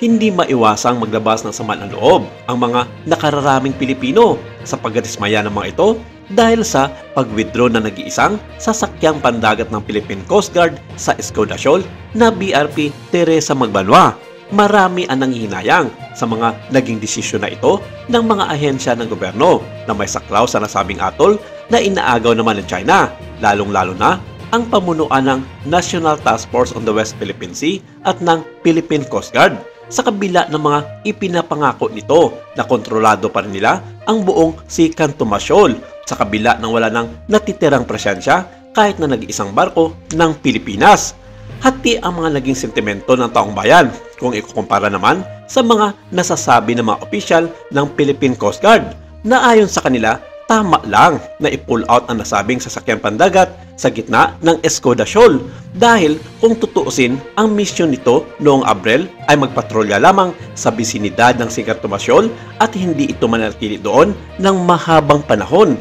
hindi maiwasang maglabas ng sama ng loob ang mga nakararaming Pilipino sa pagdismaya ng mga ito dahil sa pag-withdraw na nag-iisang sasakyang pandagat ng Philippine Coast Guard sa Escoda Shoal na BRP Teresa Magbanwa. Marami ang nanghihinayang sa mga naging desisyon na ito ng mga ahensya ng gobyerno na may saklaw sa nasabing atol na inaagaw naman ng China, lalong-lalo na ang pamunuan ng National Task Force on the West Philippine Sea at ng Philippine Coast Guard sa kabila ng mga ipinapangako nito na kontrolado pa rin nila ang buong Sikan Tomas Shoal sa kabila ng wala ng natitirang presensya kahit na nag-iisang barko ng Pilipinas. Hati ang mga naging sentimento ng taong bayan kung ikukumpara naman sa mga nasasabi ng mga opisyal ng Philippine Coast Guard na ayon sa kanila tama lang na i-pull out ang nasabing sasakyang pandagat sa gitna ng Escoda Shoal dahil kung tutuusin ang misyon nito noong Abril ay magpatrolya lamang sa bisinidad ng Sikan Tomas Shoal at hindi ito manatili doon ng mahabang panahon.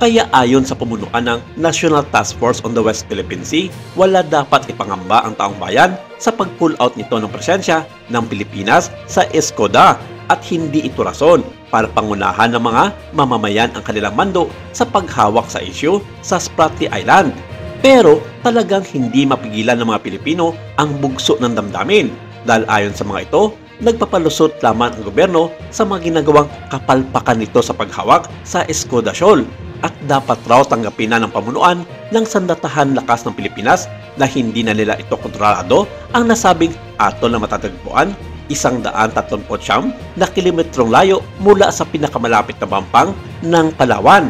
Kaya ayon sa pamunuan ng National Task Force on the West Philippine Sea, wala dapat ipangamba ang taong bayan sa pag-pull out nito ng presensya ng Pilipinas sa Escoda at hindi ito rason para pangunahan ng mga mamamayan ang kanilang mando sa paghawak sa issue sa Spratly Island. Pero talagang hindi mapigilan ng mga Pilipino ang bugso ng damdamin dahil ayon sa mga ito, nagpapalusot lamang ang gobyerno sa mga ginagawang kapalpakan nito sa paghawak sa Escoda Shoal at dapat raw tanggapin na ng pamunuan ng Sandatahan Lakas ng Pilipinas na hindi na nila ito kontrolado ang nasabing atol na matatagpuan 139 na kilometrong layo mula sa pinakamalapit na bampang ng Palawan.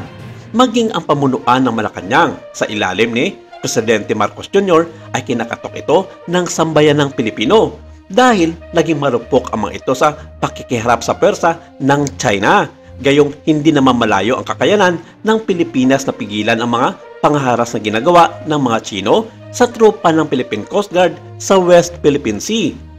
Maging ang pamunuan ng Malacanang sa ilalim ni Presidente Marcos Jr. ay kinakatok ito ng sambayanang Pilipino dahil naging marupok ang mga ito sa pakikiharap sa pwersa ng China. Gayong hindi naman malayo ang kakayanan ng Pilipinas na pigilan ang mga pangaharas na ginagawa ng mga Chino sa tropa ng Philippine Coast Guard sa West Philippine Sea.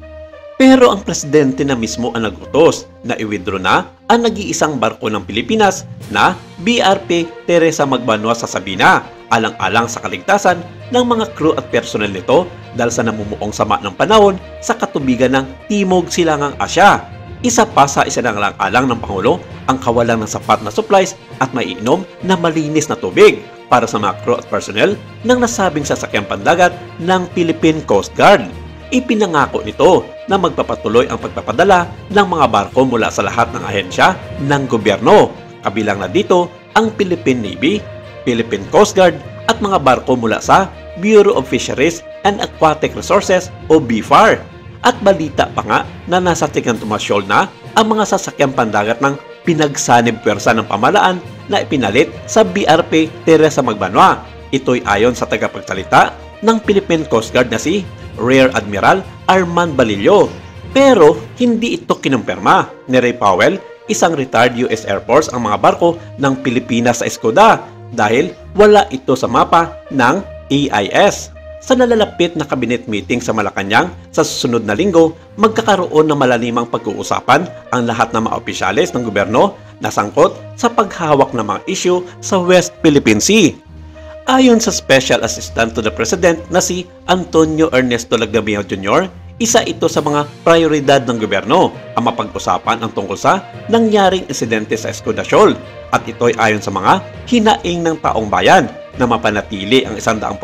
Pero ang presidente na mismo ang nag-utos na i-withdraw na ang nag-iisang barko ng Pilipinas na BRP Teresa Magbanwa sa Sabina, alang-alang sa kaligtasan ng mga crew at personnel nito dahil sa namumuong sama ng panahon sa katubigan ng Timog Silangang Asya. Isa pa sa isinangalang-alang ng Pangulo ang kawalan ng sapat na supplies at maiinom na malinis na tubig para sa mga crew at personnel ng nasabing sasakyang pandagat ng Philippine Coast Guard. Ipinangako nito na magpapatuloy ang pagpapadala ng mga barko mula sa lahat ng ahensya ng gobyerno. Kabilang na dito ang Philippine Navy, Philippine Coast Guard at mga barko mula sa Bureau of Fisheries and Aquatic Resources o BFAR. At balita pa nga na nasa Sikan Tomas Shoal na ang mga sasakyang pandagat ng pinagsanib pwersa ng pamahalaan na ipinalit sa BRP Teresa Magbanwa. Ito'y ayon sa tagapagsalita ng Philippine Coast Guard na si Rear Admiral Armand Balillo. Pero hindi ito kinumpirma ni Ray Powell, isang retired US Air Force ang mga barko ng Pilipinas sa Escoda dahil wala ito sa mapa ng AIS. Sa nalalapit na cabinet meeting sa Malacanang sa susunod na linggo, magkakaroon ng malalimang pag-uusapan ang lahat ng mga opisyalis ng gobyerno na sangkot sa paghawak ng mga issue sa West Philippine Sea. Ayon sa Special Assistant to the President na si Antonio Ernesto Lagdameo Jr., isa ito sa mga prioridad ng gobyerno ang mapag-usapan ang tungkol sa nangyaring insidente sa Escoda Shoal at ito'y ayon sa mga hinaing ng taong bayan na mapanatili ang 100%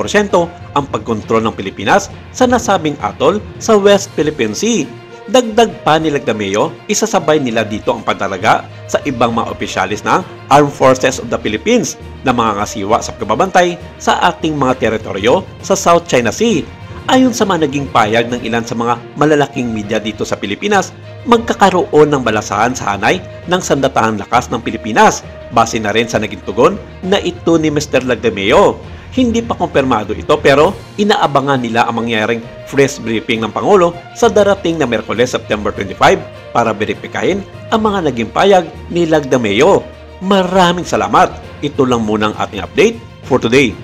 ang pagkontrol ng Pilipinas sa nasabing atol sa West Philippine Sea. Dagdag pa ni Lagdameo, isasabay nila dito ang pagdalaga sa ibang mga opisyalis ng Armed Forces of the Philippines na mga ngasiwa sa pagbabantay sa ating mga teritoryo sa South China Sea. Ayon sa mga naging payag ng ilan sa mga malalaking media dito sa Pilipinas, magkakaroon ng balasahan sa hanay ng Sandatahan Lakas ng Pilipinas base na rin sa naging tugon na ito ni Mr. Lagdameo. Hindi pa kumpirmado ito pero inaabangan nila ang mangyaring press briefing ng Pangulo sa darating na Miyerkules, September 25 para beripikahin ang mga naging payag ni Lagdameo. Maraming salamat. Ito lang muna ang ating update for today.